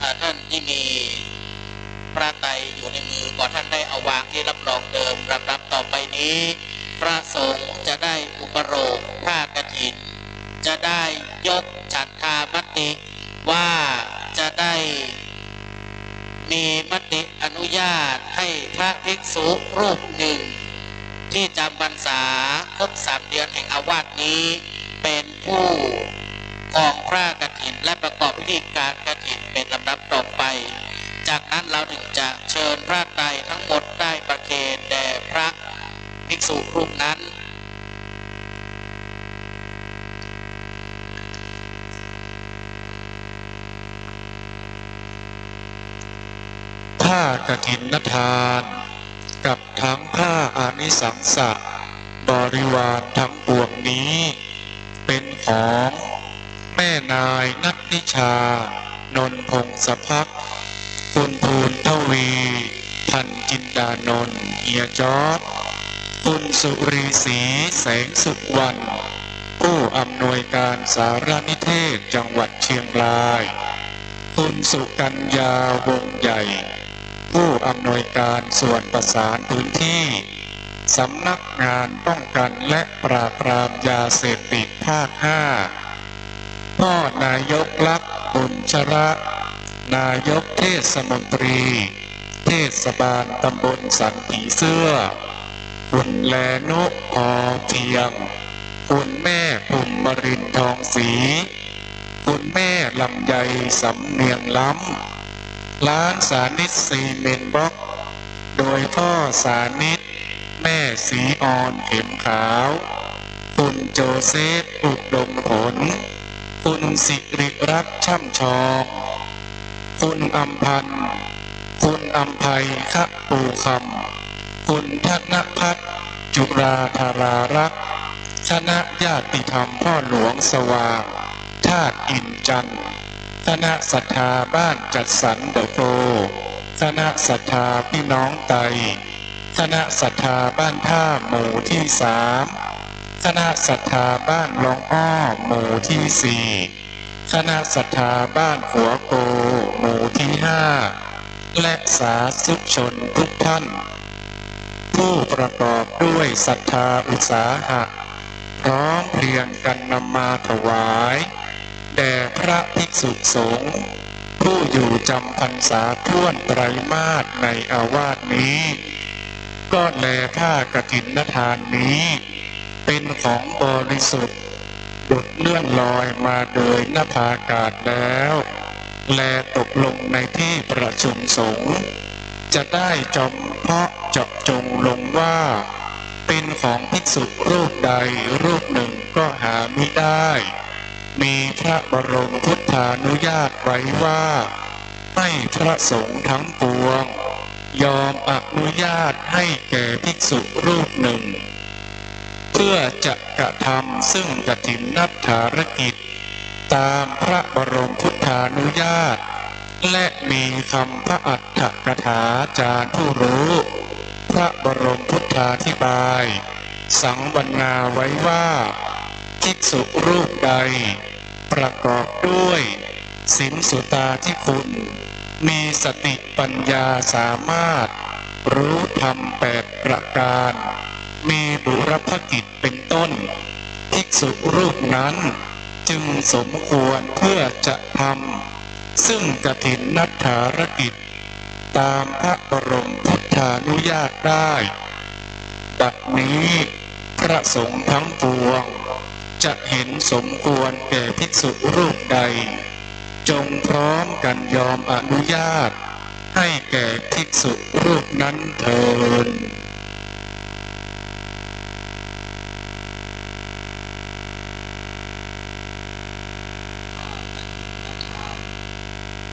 ท่านที่มีพระไตรอยู่ในมือก่อนท่านได้เอาวางที่รับรองเดิมรับต่อไปนี้พระสงฆ์จะได้อุปโลกผ้ากฐินจะได้ยกฉันทามติว่าจะได้มีมติอนุญาตให้พระภิกษุรูปหนึ่งที่จำพรรษาครบ3 เดือนแห่งอาวาสนี้เป็นผู้ของพระกฐินและประกอบพิธีการกฐินเป็นลำดับต่อไปจากนั้นเราถึงจะเชิญพระไตรทั้งหมดได้ประเคนแด่พระภิกษุรูปนั้นผ้ากฐินทานกับทั้งผ้าอานิสังสะบริวารทั้งปวงนี้เป็นของแม่นายนัทนิชานนพงศภักดิ์คุณภูลทวีพันจินดานนท์เฮียจอร์จคุณสุรีศรีแสงสุวรรณผู้อำนวยการสารนิเทศจังหวัดเชียงรายคุณสุกัญญาวงใหญ่ผู้อำนวยการส่วนประสานพื้นที่สำนักงานป้องกันและปราบปรามยาเสพติดภาค 5พ่อนายกลักษณ์บุญชระนายกเทศมนตรีเทศบาลตำบลสันผีเสื้อคุณแลนุพอเพียงคุณแม่ภูมิรินทร์ทองศรีคุณแม่ลำไยสำเนียงล้ำร้านสานิตซีเมนต์บล็อกโดยพ่อสานิตแม่สีออนเข็มขาวคุณโจเซฟอุดมผลคุณสิริรัตน์ช่ำชองคุณอำพันธ์คุณอำไพขะปูคำคุณธนพัฒน์จุราธารารักษ์คณะญาติธรรมพ่อหลวงสว่างธาตุอินจันทร์คณะศรัทธาบ้านจัดสรรเดอะโฟคณะศรัทธาพี่น้องไตคณะศรัทธาบ้านท่าหมู่ที่3คณะศรัทธาบ้านลองอ้อหมู่ที่4คณะศรัทธาบ้านหัวโกหมู่ที่5และสาธุชนทุกท่านผู้ประกอบด้วยศรัทธาอุตสาหะพร้อมเพรียงกันนำมาถวายแด่พระภิกษุสงฆ์ผู้อยู่จำพรรษาท่วนไตรมาสในอาวาสนี้ก็แลผ้ากฐินทานนี้เป็นของบริสุทธิ์ดุจเลื่อนลอยมาโดยนภาอากาศแล้วแลตกลงในที่ประชุมสงฆ์จะได้จำเพาะเจาะจงลงว่าเป็นของภิกษุรูปใดรูปหนึ่งก็หามิได้มีพระบรมพุทธานุญาตไว้ว่าให้พระสงฆ์ทั้งปวงยอมอนุญาตให้แก่ภิกษุรูปหนึ่งเพื่อจะกระทำซึ่งกฐินนัฏฐารกิจตามพระบรมพุทธานุญาตและมีคำพระอัฏฐกถาจารย์ผู้รู้พระบรมพุทธาธิบายสังวรณาไว้ว่าภิกษุรูปใดประกอบด้วยศีลสุตาธิคุณมีสติปัญญาสามารถรู้ธรรม8 ประการมีบุรพกิจเป็นต้นภิกษุรูปนั้นจึงสมควรเพื่อจะทำซึ่งกฐินนัฏฐารกิจตามพระบรมพุทธานุญาตได้บัดนี้พระสงฆ์ทั้งปวงจะเห็นสมควรแก่ภิกษุรูปใดจงพร้อมกันยอมอนุญาตให้แก่ภิกษุรูปนั้นเถิด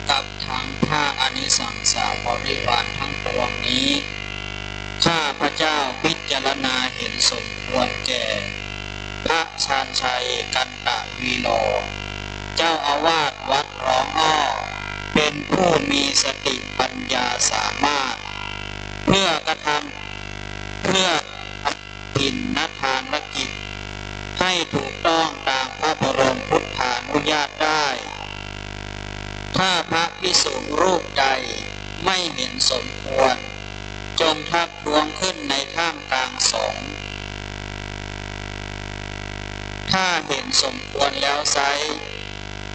กับทั้งผ้าอานิสังสาบริวารทั้งปวงนี้ข้าพระเจ้าพิจารณาเห็นสมควรแก่พระชาญชัยกันตะวีโลเจ้าอาวาสวัดร้องอ้อเป็นผู้มีสติปัญญาสามารถเพื่อกระทำกินนทานกิจให้ถูกต้องตามพระบรมพุทธานุญาตได้ถ้าพระ ภิกษุรูปใดไม่เห็นสมควรจงทักท้วงขึ้นในท่ามกลางสงฆ์ถ้าเห็นสมควรแล้วไซร้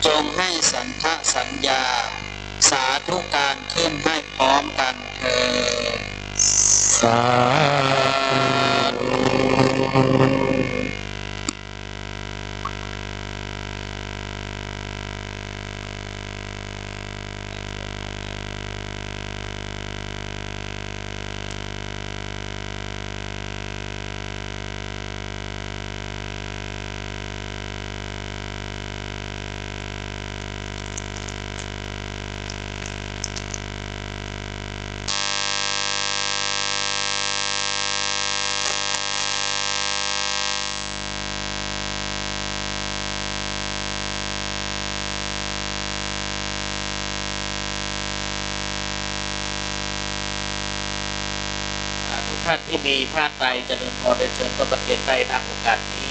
จงให้สันทสัญญาสาธุการขึ้นให้พร้อมกันเถิดสาธุทุกท่านที่มีผ้าไตรเจริญพรได้เชิญก็ประเคนใจณโอกาสนี้